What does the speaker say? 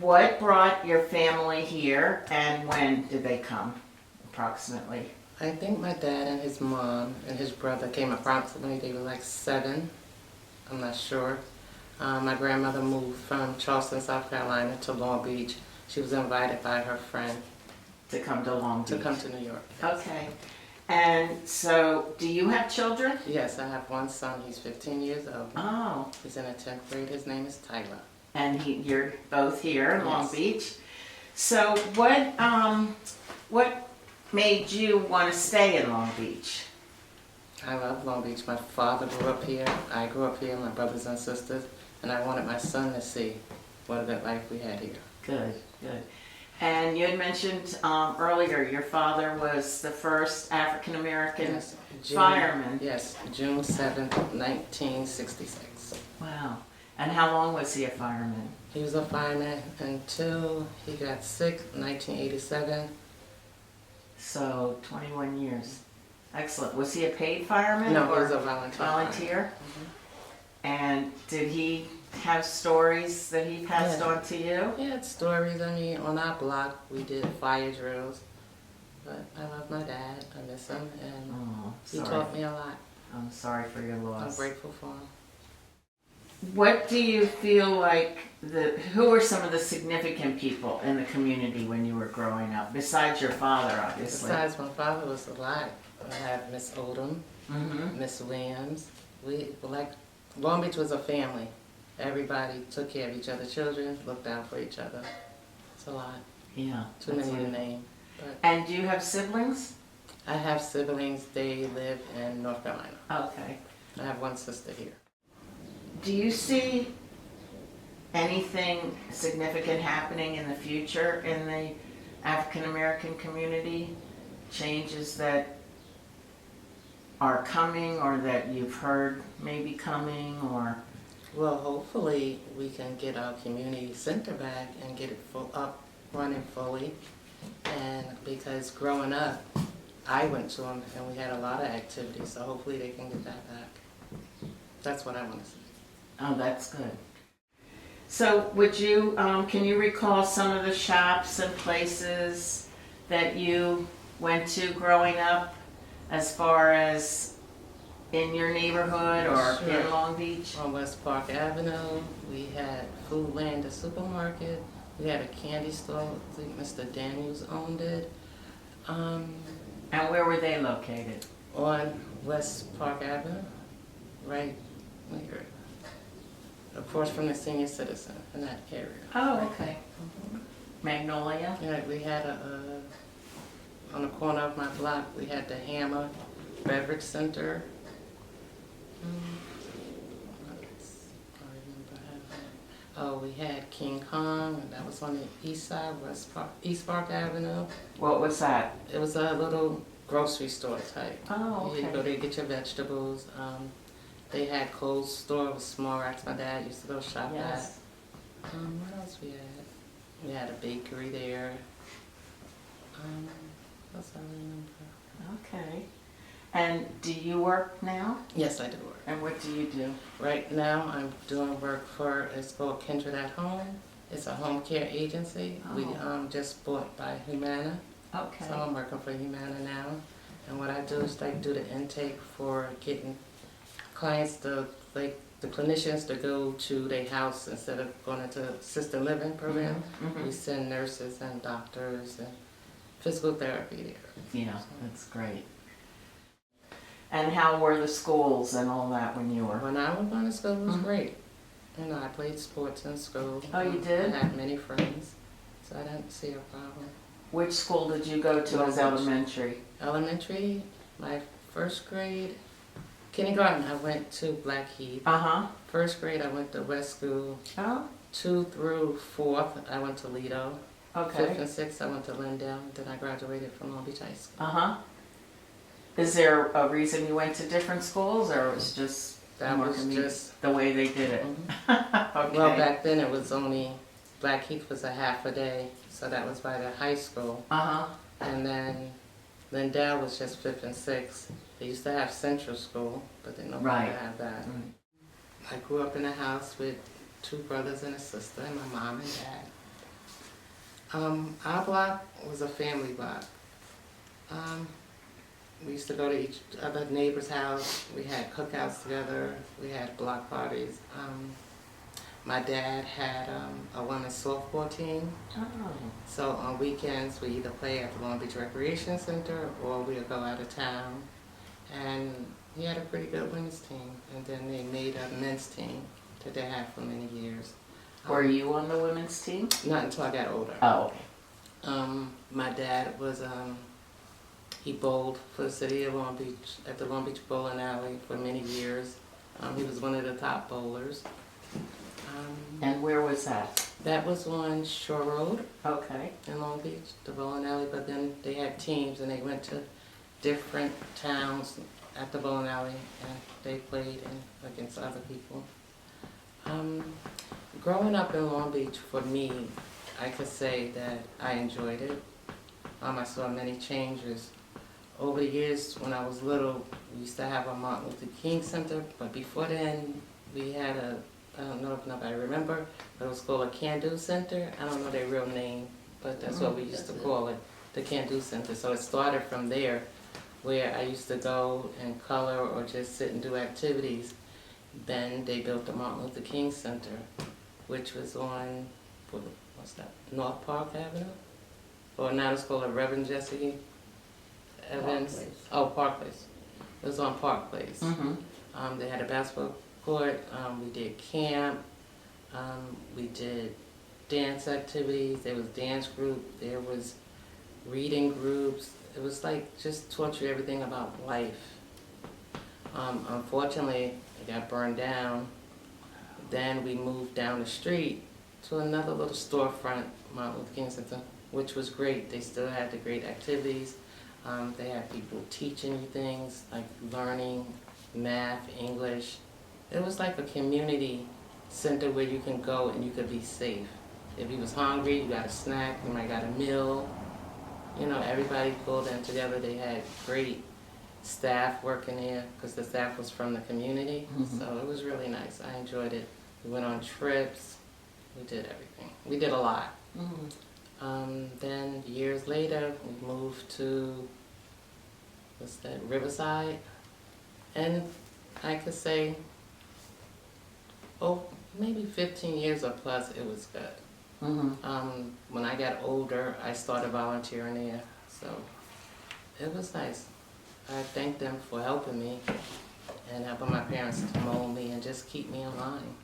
What brought your family here and when did they come, approximately? I think my dad and his mom and his brother came approximately, they were like 7, I'm not sure. My grandmother moved from Charleston, South Carolina to Long Beach. She was invited by her friend To come to Long Beach? to come to New York. Okay. And so, do you have children? Yes, I have one son, he's 15 years old. Oh. He's in the 10th grade, his name is Tyler. And you're both here in Long Yes. Beach. So what made you want to stay in Long Beach? I love Long Beach. My father grew up here, I grew up here, my brothers and sisters, and I wanted my son to see what a good life we had here. Good, good. And you had mentioned earlier your father was the first African American Yes, fireman. Yes, June 7th, 1966. Wow. And how long was he a fireman? He was a fireman until he got sick in 1987. So 21 years. Excellent. Was he a paid fireman? No, or he was a volunteer. Volunteer? And did he have stories that he passed Yeah. on to you? He had stories. I mean, on our block, we did fire drills. But I love my dad. I miss him, and Oh, he sorry. taught me a lot. I'm sorry for your I'm loss. grateful for him. What do you feel like who were some of the significant people in the community when you were growing up, besides your father, obviously? Besides, my father was alive. I have Miss Odom, Mm-hmm. Miss Williams. Long Beach was a family. Everybody took care of each other's children, looked out for each other. It's a lot. Yeah. Too many to name. But And do you have siblings? I have siblings. They live in North Carolina. Okay. I have one sister here. Do you see anything significant happening in the future in the African American community? Changes that are coming or that you've heard may be coming, or? Well, hopefully we can get our community center back and get it running fully. And because growing up, I went to them and we had a lot of activities, so hopefully they can get that back. That's what I want to see. Oh, that's good. So would you, can you recall some of the shops and places that you went to growing up, as far as in your neighborhood or Sure. in Long Beach? On West Park Avenue, we had Foodland, the supermarket. We had a candy store. I think Mr. Daniels owned it. And where were they located? On West Park Avenue, right here. Across from the senior citizen in that area. Oh, Right. okay. Magnolia? Yeah, we had on the corner of my block, we had the Hammer Beverage Center. Oh, we had King Kong, and that was on the east side, East Park Avenue. What was that? It was a little grocery store type. Oh, okay. You go there, get your vegetables. They had clothes store with small racks. My dad used to go shop Yes. at. What else we had? We had a bakery there. What else I remember? Okay. And do you work now? Yes, I do work. And what do you do? Right now, I'm doing work for, it's called Kindred at Home. It's a home care agency. We Oh. just bought by Humana. Okay. So I'm working for Humana now. And what I do is like do the intake for getting clients to, like the clinicians to go to their house instead of going into assisted living program. Mhm. We send nurses and doctors and physical therapy there. Yeah, that's great. And how were the schools and all that when you were? When I was going to school, it was Mhm. great. You know, I played sports in school. Oh, you did? I had many friends, so I didn't see a problem. Which school did you go to as Long Beach. elementary? Elementary, my first grade, kindergarten, I went to Blackheath. Uh-huh. First grade, I went to West School. Oh, 2 through 4th, I went to Lido. 5th okay. and 6th, I went to Lindale. Then I graduated from Long Beach High School. Uh-huh. Is there a reason you went to different schools, or it was just That more was convenient just, the way they did it? Mhm. Okay. Well, back then it was only, Blackheath was a half a day, so that was by the high school. Uh-huh. And then Lindale was just 5th and 6th. They used to have Central School, but they no longer Right. have that. Right. I grew up in a house with 2 brothers and a sister, and my mom and dad. Our block was a family block. We used to go to each other neighbor's house. We had cookouts together. We had block parties. My dad had a women's softball team. Oh. So on weekends, we either play at the Long Beach Recreation Center or we'd go out of town. And he had a pretty good women's team. And then they made a men's team that they had for many years. Were you on the women's team? Not until I got older. Oh, okay. My dad was, he bowled for the city of Long Beach, at the Long Beach Bowling Alley for many years. He was one of the top bowlers. And where was that? That was on Shore Road Okay. in Long Beach, the bowling alley, but then they had teams and they went to different towns at the bowling alley and they played against other people. Growing up in Long Beach, for me, I could say that I enjoyed it. I saw many changes. Over the years, when I was little, we used to have a Martin Luther King Center, but before then, we had I don't know if nobody remember, but it was called a Can-Do Center. I don't know their real name, but that's what we used to call it, the Can-Do Center. So it started from there, where I used to go and color or just sit and do activities. Then they built the Martin Luther King Center, which was on, what's that, North Park Avenue? Or now it's called Reverend Jesse Evans. Park Place. Oh, Park Place. It was on Park Place. Mm-hmm. They had a basketball court. We did camp. We did dance activities. There was dance group. There was reading groups. It was like just taught you everything about life. Unfortunately, it got burned down. Then we moved down the street to another little storefront, Martin Luther King Center, which was great. They still had the great activities. They had people teaching you things like learning math, English. It was like a community center where you can go and you could be safe. If you was hungry, you got a snack, you might got a meal. You know, everybody pulled in together. They had great staff working there because the staff was from the community. Mhm. So it was really nice. I enjoyed it. We went on trips. We did everything. We did a lot. Mm-hmm. Then years later, we moved to, what's that, Riverside. And I could say, maybe 15 years or plus, it was good. Mm-hmm. When I got older, I started volunteering there, so it was nice. I thank them for helping me and helping my parents to mold me and just keep me in line.